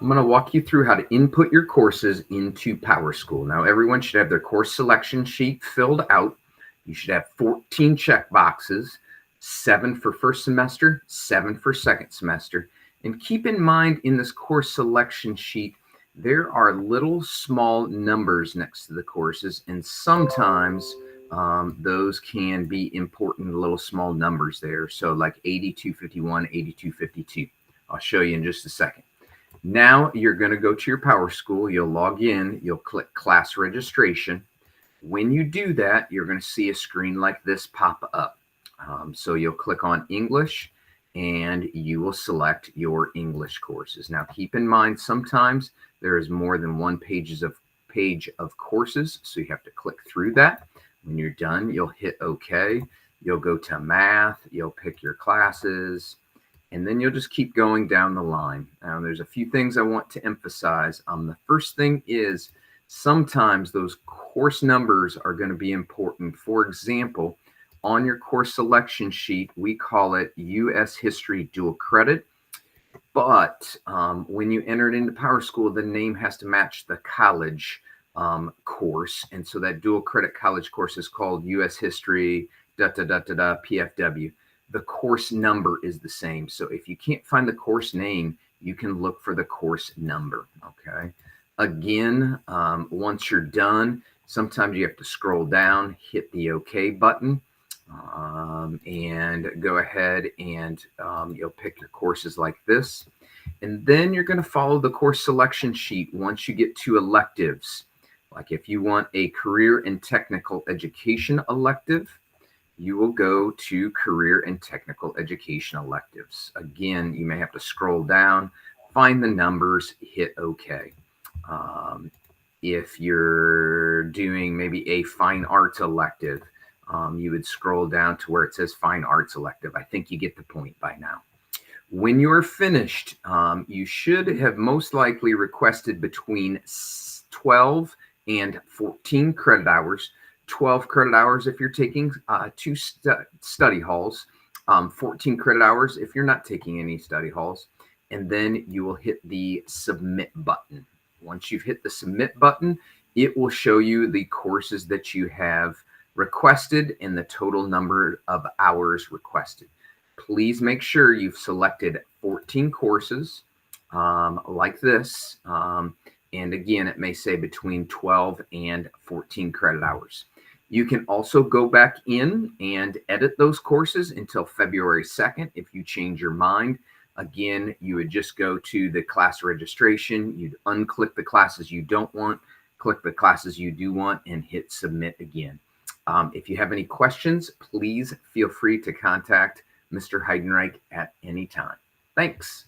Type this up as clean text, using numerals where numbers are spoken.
I'm going to walk you through how to input your courses into Powerschool. Now, everyone should have their course selection sheet filled out. You should have 14 check boxes, 7 for first semester, 7 for second semester. And keep in mind in this course selection sheet, there are little small numbers next to the courses, and sometimes those can be important little small numbers there. So like 8251, 8252. I'll show you in just a second. Now you're going to go to your Powerschool. You'll log in. You'll click class registration. When you do that, you're going to see a screen like this pop up. So you'll click on English and you will select your English courses. Now keep in mind, sometimes there is more than one page of courses, so you have to click through that. When you're done, you'll hit OK. You'll go to math. You'll pick your classes. And then you'll just keep going down the line. Now, there's a few things I want to emphasize. The first thing is sometimes those course numbers are going to be important. For example, on your course selection sheet, we call it U.S. History Dual Credit. But when you enter it into Powerschool, the name has to match the college course. And so that dual credit college course is called U.S. History, PFW. The course number is the same. So if you can't find the course name, you can look for the course number. Okay. Again, once you're done, sometimes you have to scroll down, hit the OK button, and go ahead and you'll pick your courses like this. And then you're going to follow the course selection sheet once you get to electives. Like if you want a career and technical education elective, you will go to career and technical education electives. Again, you may have to scroll down, find the numbers, hit OK. If you're doing maybe a fine arts elective, you would scroll down to where it says fine arts elective. I think you get the point by now. When you are finished, you should have most likely requested between 12 and 14 credit hours. 12 credit hours if you're taking 2 study halls, 14 credit hours if you're not taking any study halls, and then you will hit the submit button. Once you've hit the submit button, it will show you the courses that you have requested and the total number of hours requested. Please make sure you've selected 14 courses like this. And again, it may say between 12 and 14 credit hours. You can also go back in and edit those courses until February 2nd if you change your mind. Again, you would just go to the class registration. You'd unclick the classes you don't want, click the classes you do want, and hit submit again. If you have any questions, please feel free to contact Mr. Heidenreich at any time. Thanks.